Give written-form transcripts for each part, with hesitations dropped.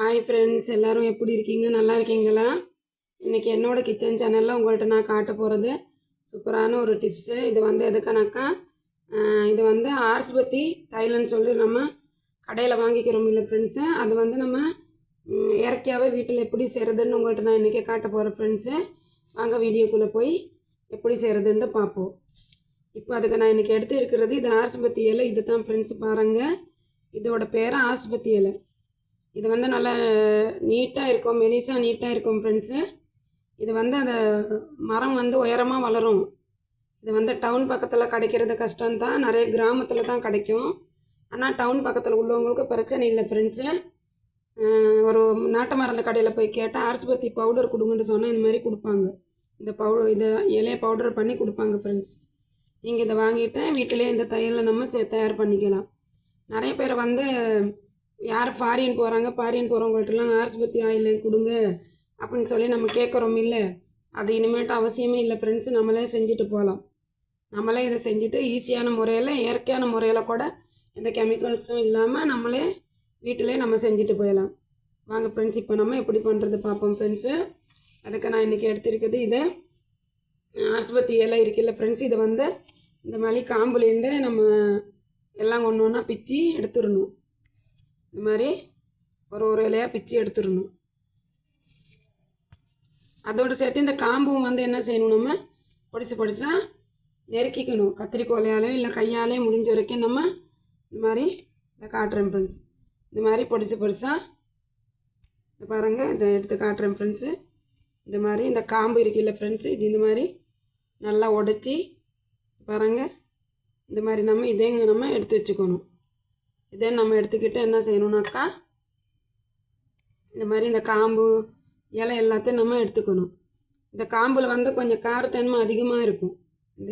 Hi friends, எல்லோரும் எப்படி இருக்கீங்க? நல்லா இருக்கீங்களா? இன்றைக்கி என்னோடய கிச்சன் சேனலில் உங்கள்கிட்ட நான் காட்ட போகிறது சூப்பரான ஒரு டிப்ஸு. இது வந்து எதுக்குனாக்கா, இது வந்து ஆர்ஸ்பத்தி தைலன்னு சொல்லி நம்ம கடையில் வாங்கிக்கிறோம் இல்லை ஃப்ரெண்ட்ஸு. அது வந்து நம்ம இயற்கையாகவே வீட்டில் எப்படி செய்கிறதுன்னு உங்கள்கிட்ட நான் இன்றைக்கி காட்ட போகிறேன் ஃப்ரெண்ட்ஸு. வாங்க வீடியோக்குள்ளே போய் எப்படி செய்கிறதுன்னு பார்ப்போம். இப்போ அதுக்கு நான் இன்றைக்கி எடுத்து இருக்கிறது இது ஆர்ஸ்பத்தி இலை. இது தான் ஃப்ரெண்ட்ஸ் பாருங்கள், இதோட பேர் ஆர்ஸ்பத்தி இலை. இது வந்து நல்லா நீட்டாக இருக்கும், மெலிசாக நீட்டாக இருக்கும் ஃப்ரெண்ட்ஸு. இது வந்து அந்த மரம் வந்து உயரமாக வளரும். இது வந்து டவுன் பக்கத்தில் கிடைக்கிறது கஷ்டம்தான், நிறைய கிராமத்தில் தான் கிடைக்கும். ஆனால் டவுன் பக்கத்தில் உள்ளவங்களுக்கு பிரச்சனை இல்லை ஃப்ரெண்ட்ஸு. ஒரு நாட்டு மருந்து கடையில் போய் கேட்டால் ஆர்ஸ்பத்தி பவுடர் கொடுங்கன்னு சொன்னால் இந்த மாதிரி கொடுப்பாங்க. இந்த இதை இலையை பவுடர் பண்ணி கொடுப்பாங்க ஃப்ரெண்ட்ஸ். நீங்கள் இதை வாங்கிட்டு வீட்டிலே இந்த தையலை நம்ம தயார் பண்ணிக்கலாம். நிறைய பேர் வந்து யார் ஃபாரின் போகிறாங்க, ஃபாரின் போகிறவங்கள்ட்டலாம் ஆர்ஸ்பத்தி ஆயில் கொடுங்க அப்படின்னு சொல்லி நம்ம கேட்குறோம் இல்லை. அது இனிமேட்டு அவசியமே இல்லை ஃப்ரெண்ட்ஸ். நம்மளே செஞ்சுட்டு போகலாம். நம்மளே இதை செஞ்சுட்டு ஈஸியான முறையில், இயற்கையான முறையில் கூட எந்த கெமிக்கல்ஸும் இல்லாமல் நம்மளே வீட்டிலே நம்ம செஞ்சுட்டு போயிடலாம். வாங்க ஃப்ரெண்ட்ஸ், இப்போ நம்ம எப்படி பண்ணுறது பார்ப்போம் ஃப்ரெண்ட்ஸு. அதுக்கு நான் இன்றைக்கி எடுத்துருக்குது இது ஆர்ஸ்பத்தி இலை இருக்குல்ல ஃப்ரெண்ட்ஸ். இதை வந்து இந்த மாதிரி காம்புலேருந்து நம்ம எல்லாம் ஒன்று ஒன்றா பிச்சு எடுத்துடணும். இந்த மாதிரி ஒரு இலையாக பிச்சு எடுத்துடணும். அதோடு சேர்த்து இந்த காம்பும் வந்து என்ன செய்யணும், நம்ம பொடிசாக நெருக்கிக்கணும். கத்திரிக்கோலையாலே இல்லை கையாலே முடிஞ்ச வரைக்கும் நம்ம இந்த மாதிரி இதை காட்டுறேன் ஃப்ரெண்ட்ஸ். இந்த மாதிரி பொடிசாக இதை பாருங்கள், இதை எடுத்து காட்டுறேன் ஃப்ரெண்ட்ஸு. இந்த மாதிரி இந்த காம்பு இருக்குல்ல ஃப்ரெண்ட்ஸு, இது இந்த மாதிரி நல்லா உடச்சி பாருங்கள். இந்த மாதிரி நம்ம எடுத்து வச்சுக்கணும். இதே நம்ம எடுத்துக்கிட்டு என்ன செய்யணும்னாக்கா, இந்த மாதிரி இந்த காம்பு இலை எல்லாத்தையும் நம்ம எடுத்துக்கணும். இந்த காம்பில் வந்து கொஞ்சம் காரத்தன்மை அதிகமாக இருக்கும். இந்த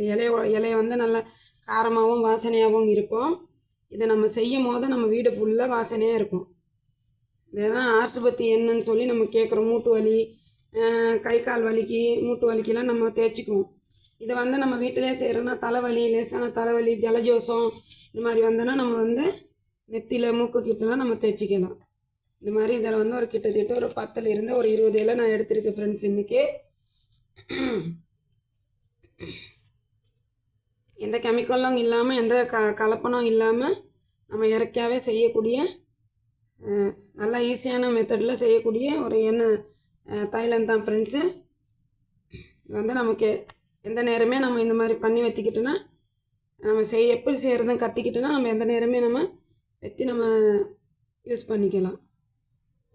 இலையை வந்து நல்லா காரமாகவும் வாசனையாகவும் இருக்கும். இதை நம்ம செய்யும் போது நம்ம வீடு ஃபுல்லாக வாசனையாக இருக்கும். இதெல்லாம் ஆர்ஸ்பத்தி எண்ணெய்ன்னு சொல்லி நம்ம கேட்குறோம். மூட்டு வலி, கை கால் வலிக்கு, மூட்டு வலிக்கெல்லாம் நம்ம தேய்ச்சிக்குவோம். இதை வந்து நம்ம வீட்டிலே செய்கிறோன்னா தலைவலி, லேசான தலைவலி, ஜலஜோசம் இந்த மாதிரி வந்தோன்னா நம்ம வந்து நெத்தியில் மூக்கு கிட்டலாம் நம்ம தேய்ச்சிக்கலாம். இந்த மாதிரி இதில் வந்து ஒரு கிட்டத்தட்ட ஒரு 10லிருந்து ஒரு 20 இலை நான் எடுத்திருக்கேன் ஃப்ரெண்ட்ஸ் இன்றைக்கி. எந்த கெமிக்கலும் இல்லாமல், எந்த கலப்பனம் இல்லாமல் நம்ம இயற்கையாகவே செய்யக்கூடிய நல்லா ஈஸியான மெத்தடில் செய்யக்கூடிய ஒரு எண்ணெய் தைலம் தான் ஃப்ரெண்ட்ஸு. வந்து நமக்கு எந்த நேரமே நம்ம இந்த மாதிரி பண்ணி வச்சுக்கிட்டோன்னா, நம்ம எப்படி செய்கிறதுன்னு கற்றுக்கிட்டோன்னா நம்ம எந்த நேரமே நம்ம வச்சு நம்ம யூஸ் பண்ணிக்கலாம்.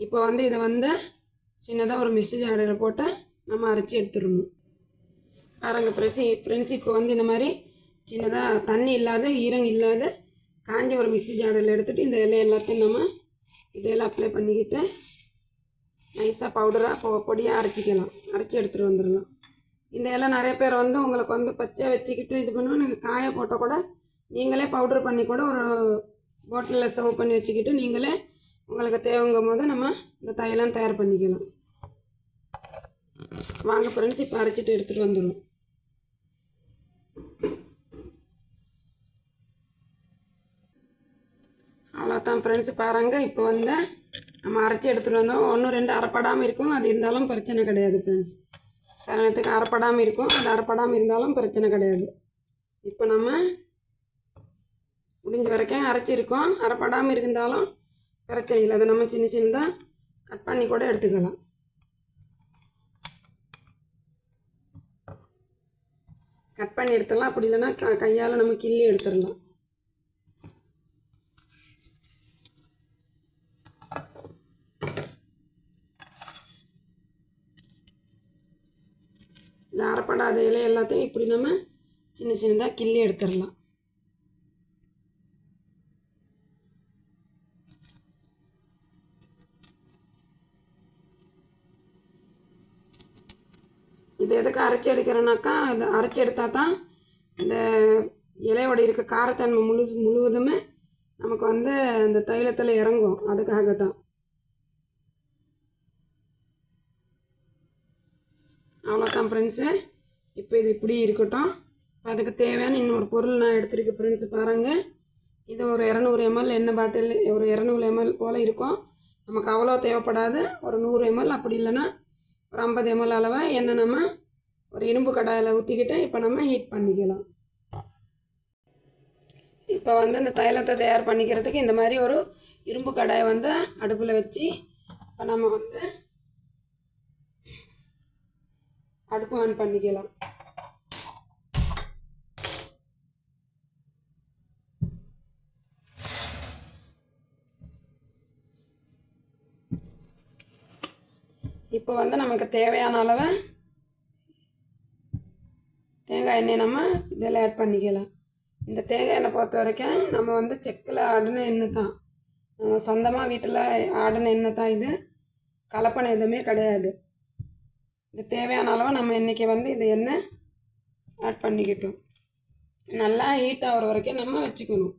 இப்போ வந்து இதை வந்து சின்னதாக ஒரு மிக்ஸி ஜாடியில் போட்டு நம்ம அரைச்சி எடுத்துடணும். பாருங்க ஃப்ரெண்ட்ஸ், இப்போ வந்து இந்த மாதிரி சின்னதாக தண்ணி இல்லாத, ஈரம் இல்லாத காஞ்ச ஒரு மிக்ஸி ஜாடியில் எடுத்துகிட்டு இந்த இலை எல்லாத்தையும் நம்ம இதையெல்லாம் அப்ளை பண்ணிக்கிட்டு நைஸாக பவுடராக பொடியாக அரைச்சி எடுத்துகிட்டு வந்துடலாம். இந்த இலை நிறைய பேர் வந்து உங்களுக்கு வந்து பச்சை வச்சுக்கிட்டு இது பண்ணுவோம். நீங்கள் காய போட்டால் கூட நீங்களே பவுடர் பண்ணி கூட ஒரு பாட்டிலில் சர்வ் பண்ணி வச்சுக்கிட்டு நீங்களே உங்களுக்கு தேவைங்கும் போது நம்ம இந்த தைலம் தயார் பண்ணிக்கலாம். வாங்க ஃப்ரெண்ட்ஸ், இப்போ அரைச்சிட்டு எடுத்துகிட்டு வந்துடும். அவ்வளோதான் ஃப்ரெண்ட்ஸ் பாருங்கள். இப்போ வந்து நம்ம அரைச்சி எடுத்துகிட்டு வந்தோம். 1-2 அரைப்படாமல் இருக்கும், அது இருந்தாலும் பிரச்சனை கிடையாது ஃப்ரெண்ட்ஸ். சில நேரத்துக்கு அரைப்படாமல் இருக்கும், அது அரைப்படாமல் இருந்தாலும் பிரச்சனை கிடையாது. இப்போ நம்ம முடிஞ்ச வரைக்கும் அரைச்சிருக்கோம். அரைப்படாமல் இருந்தாலும் பிரச்சனை இல்லை. அதை நம்ம சின்னதாக கட் பண்ணி கூட எடுத்துக்கலாம். கட் பண்ணி எடுத்துடலாம். அப்படி இல்லைன்னா கையால் நம்ம கிள்ளி எடுத்துடலாம். இந்த அரைப்படாத இலை எல்லாத்தையும் இப்படி நம்ம சின்னதாக கிள்ளி எடுத்துடலாம். இது எதுக்கு அரைச்சி எடுக்கிறேன்னாக்கா, அது அரைச்சி எடுத்தால் தான் இந்த இலையோட இருக்க காரத்தன்மை முழுவதுமே நமக்கு வந்து அந்த தைலத்தில் இறங்கும். அதுக்காக தான். அவ்வளோதான் ஃப்ரெண்ட்ஸு. இப்போ இது இப்படி இருக்கட்டும். அதுக்கு தேவையான இன்னொரு பொருள் நான் எடுத்துருக்கேன் ஃப்ரெண்ட்ஸ் பாருங்கள். இது ஒரு 200 ml எண்ணெய் பாட்டில், ஒரு 200 ml போல் இருக்கும். நமக்கு அவ்வளோ தேவைப்படாது. ஒரு 100 ml அப்படி இல்லைன்னா ஒரு 50 ml அளவாக எண்ணெய் நம்ம ஒரு இரும்பு கடாயில் ஊற்றிக்கிட்டு இப்போ நம்ம ஹீட் பண்ணிக்கலாம். இப்போ வந்து இந்த தைலத்தை தயார் பண்ணிக்கிறதுக்கு இந்த மாதிரி ஒரு இரும்பு கடாயை வந்து அடுப்பில் வச்சு இப்போ நம்ம வந்து அடுப்பு ஆன் பண்ணிக்கலாம். இப்போ வந்து நமக்கு தேவையான அளவு தேங்காய் எண்ணெய் நம்ம இதில் ஆட் பண்ணிக்கலாம். இந்த தேங்காய் எண்ணெய் பொறுத்த வரைக்கும் நம்ம வந்து செக்கில் ஆடின எண்ணெய் தான், நம்ம சொந்தமாக வீட்டில் ஆடின எண்ணெய் தான். இது கலப்பனை எதுவுமே கிடையாது. இது தேவையான அளவு நம்ம இன்றைக்கி வந்து இது எண்ணெய் ஆட் பண்ணிக்கிட்டோம். நல்லா ஹீட் ஆகிற வரைக்கும் நம்ம வச்சுக்கணும்.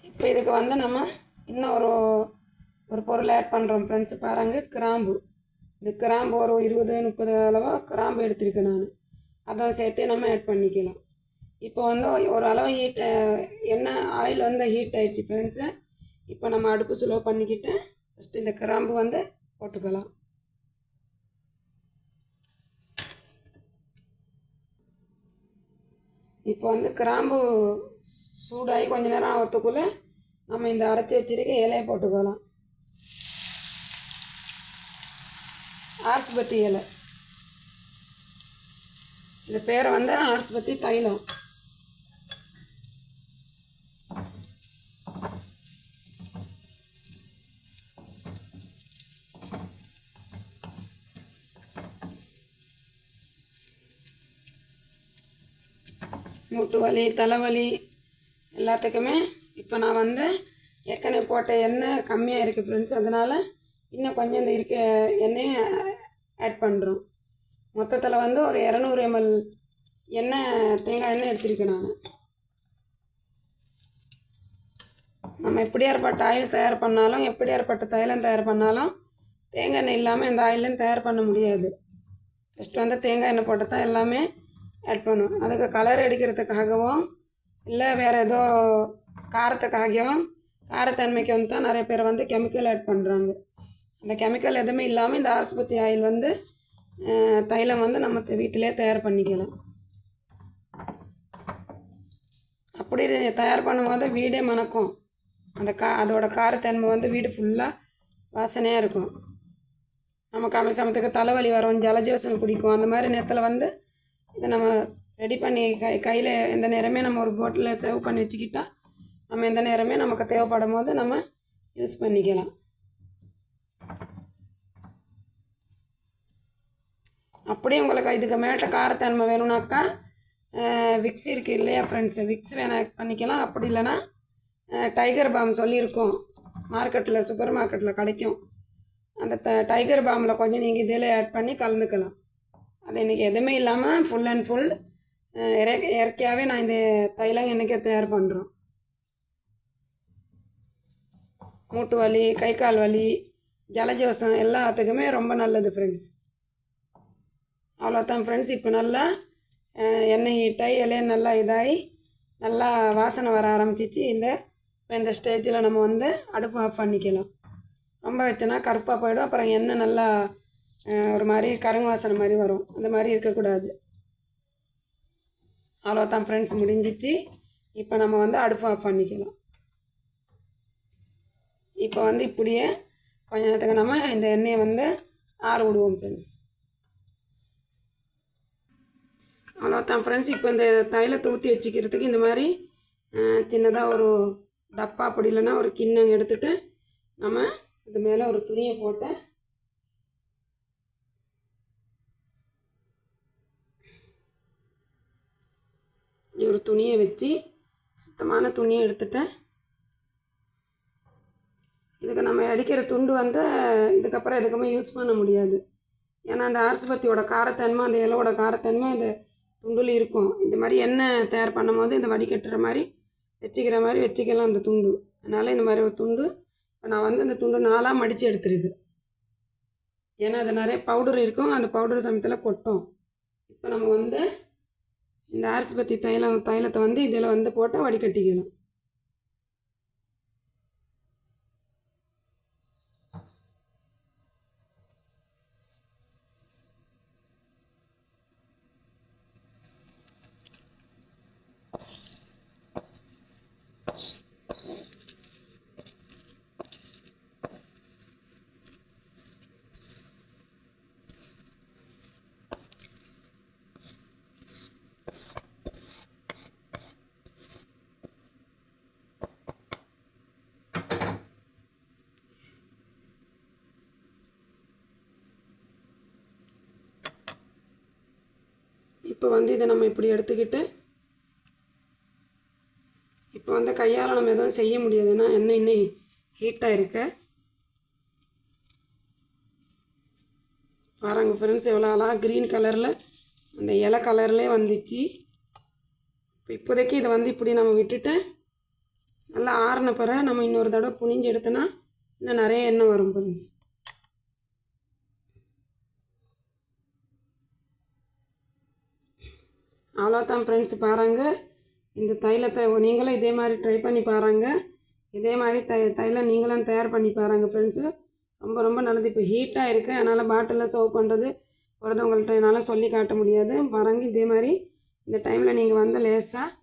இப்போ இதுக்கு வந்து நம்ம இன்னும் ஒரு பொருள் ஆட் பண்ணுறோம் ஃப்ரெண்ட்ஸ். பாருங்க, கிராம்பு. இந்த கிராம்பு ஒரு 20-30 அளவாக கிராம்பு எடுத்துருக்கேன் நான். அதை சேர்த்து நம்ம ஆட் பண்ணிக்கலாம். இப்போ வந்து ஒரு அளவு ஹீட் எண்ணெய் ஆயில் வந்து ஹீட் ஆயிடுச்சு ஃப்ரெண்ட்ஸு. இப்போ நம்ம அடுப்பு ஸ்லோ பண்ணிக்கிட்டு ஃபஸ்ட்டு இந்த கிராம்பு வந்து போட்டுக்கலாம். இப்போ வந்து கிராம்பு சூடாகி கொஞ்ச நேரம் ஆகிறதுக்குள்ளே நம்ம இந்த அரைச்சி வச்சிருக்க இலையை போட்டுக்கலாம். ஆர்ஸ்பத்தி இலை. இந்த பேரை வந்து ஆர்ஸ்பத்தி தைலம். மூட்டு வலி, தலைவலி எல்லாத்துக்குமே இப்போ நான் வந்து ஏற்கனவே போட்ட எண்ணெய் கம்மியாக இருக்குது ஃப்ரெண்ட்ஸ். அதனால் இன்னும் கொஞ்சம் இந்த இருக்க எண்ணெயை ஆட் பண்ணுறோம். மொத்தத்தில் வந்து ஒரு 200 ml எண்ணெய், தேங்காய் எண்ணெய் எடுத்துருக்கேன் நான். நம்ம எப்படியாற்பட்ட ஆயில் தயார் பண்ணாலும், எப்படியாற்பட்ட தைலம் தயார் பண்ணாலும் தேங்காய் எண்ணெய் இல்லாமல் இந்த ஆயிலும் தயார் பண்ண முடியாது. ஃபஸ்ட்டு வந்து தேங்காய் எண்ணெய் போட்டு தான் எல்லாமே ஆட் பண்ணுவோம். அதுக்கு கலர் அடிக்கிறதுக்காகவும் இல்லை வேறு ஏதோ காரத்துக்காகவும், காரத்தன்மைக்கு வந்து தான் நிறைய பேர் வந்து கெமிக்கல் ஆட் பண்ணுறாங்க. அந்த கெமிக்கல் எதுவுமே இல்லாமல் இந்த ஆஸ்பத்தி ஆயில் வந்து தைலம் வந்து நம்ம வீட்டிலே தயார் பண்ணிக்கலாம். அப்படி தயார் பண்ணும்போது வீடே மணக்கும். அதோட காரத்தன்மை வந்து வீடு ஃபுல்லாக வாசனையாக இருக்கும். நம்ம சமயத்துக்கு தலைவலி வரும், ஜலஜோசம் குடிக்கும். அந்த மாதிரி நேரத்தில் வந்து இதை நம்ம ரெடி பண்ணி கையில் எந்த நேரமே நம்ம ஒரு பாட்டிலில் சேவ் பண்ணி வச்சுக்கிட்டா நம்ம எந்த நேரமே நமக்கு தேவைப்படும் போது நம்ம யூஸ் பண்ணிக்கலாம். அப்படியே உங்களுக்கு இதுக்கு மேலே காரத்தன்மை வேணும்னாக்கா விக்ஸ் இருக்குது இல்லையா ஃப்ரெண்ட்ஸ், விக்ஸ் வேணால் பண்ணிக்கலாம். அப்படி இல்லைன்னா டைகர் பாம் சொல்லியிருக்கோம், மார்க்கெட்டில் சூப்பர் மார்க்கெட்டில் கிடைக்கும். அந்த டைகர் பாமில் கொஞ்சம் நீங்கள் இதில் ஆட் பண்ணி கலந்துக்கலாம். அது இன்றைக்கி எதுவுமே இல்லாமல் ஃபுல் அண்ட் ஃபுல் இயற்கையாகவே நான் இந்த தைலம் இன்றைக்கே தயார் பண்ணுறோம். மூட்டு வலி, கை கால் வலி, ஜலஜோசம் எல்லாத்துக்குமே ரொம்ப நல்லது ஃப்ரெண்ட்ஸ். அவ்வளோதான் ஃப்ரெண்ட்ஸ். இப்போ நல்லா எண்ணெய் ஹீட்டாகி இலையை நல்லா இதாகி நல்லா வாசனை வர ஆரம்பிச்சிச்சு. இந்த ஸ்டேஜில் நம்ம வந்து அடுப்பு ஆஃப் பண்ணிக்கலாம். ரொம்ப வச்சோன்னா கருப்பாக போயிடும். அப்புறம் எண்ணெய் நல்லா ஒரு மாதிரி கருங்கு வாசனை மாதிரி வரும். அந்த மாதிரி இருக்கக்கூடாது. அவ்வளோதான் ஃப்ரெண்ட்ஸ், முடிஞ்சிச்சு. இப்போ நம்ம வந்து அடுப்பு ஆஃப் பண்ணிக்கலாம். இப்போ வந்து இப்படியே கொஞ்ச நேரத்துக்கு நம்ம இந்த எண்ணெயை வந்து ஆற விடுவோம் ஃப்ரெண்ட்ஸ். அவ்வளோதான் ஃப்ரெண்ட்ஸ். இப்போ இந்த தைலத்தை ஊற்றி வச்சுக்கிறதுக்கு இந்த மாதிரி சின்னதாக ஒரு டப்பா, அப்படி இல்லைன்னா ஒரு கிண்ணம் எடுத்துகிட்டு நம்ம இது மேலே ஒரு துணியை போட்டு ஒரு துணியை வச்சு, சுத்தமான துணியை எடுத்துட்டேன், இதுக்கு நம்ம அடிக்கிற துண்டு வந்து இதுக்கப்புறம் எதுக்குமே யூஸ் பண்ண முடியாது. ஏன்னா அந்த ஆர்ஸ் பத்தியோட காரத்தன்மை, அந்த இலவோட காரத்தன்மை அந்த துண்டில் இருக்கும். இந்த மாதிரி எண்ணெய் தயார் பண்ணும் போது இந்த வடிகட்டுற மாதிரி வச்சுக்கிற மாதிரி வச்சுக்கலாம் அந்த துண்டு. அதனால் இந்த மாதிரி ஒரு துண்டு இப்போ நான் வந்து இந்த துண்டு 4ஆக மடித்து எடுத்துருக்கு. ஏன்னா அது நிறைய பவுடர் இருக்கும், அந்த பவுடர் சமயத்தில் கொட்டும். இப்போ நம்ம வந்து இந்த ஆர்ஸ் பத்தி தைலத்தை வந்து இதில் வந்து போட்டு வடிகட்டிக்கலாம். இப்போ வந்து இதை நம்ம இப்படி எடுத்துக்கிட்டு இப்போ வந்து கையால் நம்ம எதுவும் செய்ய முடியாதுன்னா எண்ணெய் இன்னும் ஹீட்டாக இருக்க பாருங்க ஃப்ரெண்ட்ஸ், எவ்வளோ அழகாக க்ரீன் கலரில் அந்த இலை கலர்லேயே வந்துச்சு. இப்போதைக்கு இதை வந்து இப்படி நம்ம விட்டுட்டு நல்லா ஆறின பிறகு நம்ம இன்னொரு தடவை புனிஞ்சு எடுத்தோன்னா இன்னும் நிறைய எண்ணெய் வரும் ஃப்ரெண்ட்ஸ். அவ்வளோதான் ஃப்ரெண்ட்ஸ், பாருங்கள் இந்த தைலத்தை நீங்களும் இதே மாதிரி ட்ரை பண்ணி பாருங்கள். இதே மாதிரி தைலம் நீங்களும் தயார் பண்ணி பாருங்கள் ஃப்ரெண்ட்ஸு. ரொம்ப ரொம்ப நல்லது. இப்போ ஹீட்டாக இருக்குது, அதனால் பாட்டிலில் சர்வ் பண்ணுறது ஒருத்தவங்கள்ட்ட என்னால் சொல்லி காட்ட முடியாது. பாருங்கள் இதே மாதிரி இந்த டைமில் நீங்கள் வந்து லேசாக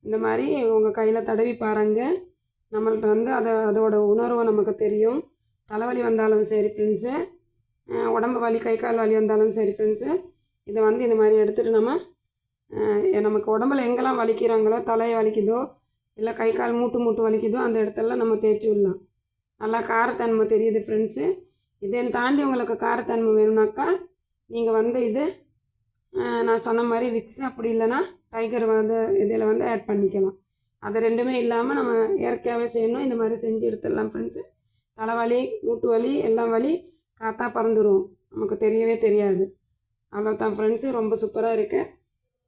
இந்த மாதிரி உங்கள் கையில் தடவி பாருங்கள். நம்மள்ட்ட வந்து அதோட உணர்வு நமக்கு தெரியும். தலைவலி வந்தாலும் சரி ஃப்ரெண்ட்ஸு, உடம்பு வலி கை கால் வலி வந்தாலும் சரி ஃப்ரெண்ட்ஸு, இதை வந்து இந்த மாதிரி எடுத்துகிட்டு நமக்கு உடம்புல எங்கெல்லாம் வலிக்கிறாங்களோ, தலையை வலிக்குதோ இல்லை கை கால் மூட்டு வலிக்குதோ அந்த இடத்துல நம்ம தேய்ச்சி விடலாம். நல்லா காரத்தன்மை தெரியுது ஃப்ரெண்ட்ஸு. இதை தாண்டி உங்களுக்கு காரத்தன்மை வேணும்னாக்கா நீங்கள் வந்து இது நான் சொன்ன மாதிரி விக்ஸ் அப்படி இல்லைன்னா டைகர் வந்து இதில் வந்து ஆட் பண்ணிக்கலாம். அது ரெண்டுமே இல்லாமல் நம்ம இயற்கையாகவே செய்யணும். இந்த மாதிரி செஞ்சு எடுத்துடலாம் ஃப்ரெண்ட்ஸு. தலைவலி மூட்டு வலி எல்லாம் வலி காற்றா பறந்துடும், நமக்கு தெரியவே தெரியாது. அவ்வளோதான் ஃப்ரெண்ட்ஸு, ரொம்ப சூப்பராக இருக்குது,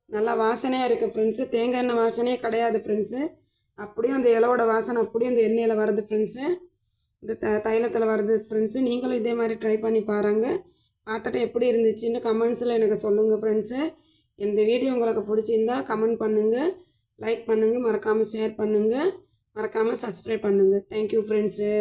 நல்லா வாசனையாக இருக்குது ஃப்ரெண்ட்ஸு. தேங்காய் எண்ணெய் வாசனையே கிடையாது ஃப்ரெண்ட்ஸு, அப்படியும் அந்த இலவோட வாசனை அப்படியும் அந்த எண்ணெயில் வருது ஃப்ரெண்ட்ஸு, இந்த தைலத்தில் வருது ஃப்ரெண்ட்ஸு. நீங்களும் இதே மாதிரி ட்ரை பண்ணி பாருங்கள். பார்த்துட்டு எப்படி இருந்துச்சுன்னு கமெண்ட்ஸில் எனக்கு சொல்லுங்கள் ஃப்ரெண்ட்ஸு. இந்த வீடியோ உங்களுக்கு பிடிச்சிருந்தா கமெண்ட் பண்ணுங்கள், லைக் பண்ணுங்கள், மறக்காமல் ஷேர் பண்ணுங்கள், மறக்காமல் சப்ஸ்கிரைப் பண்ணுங்கள். Thank you friends.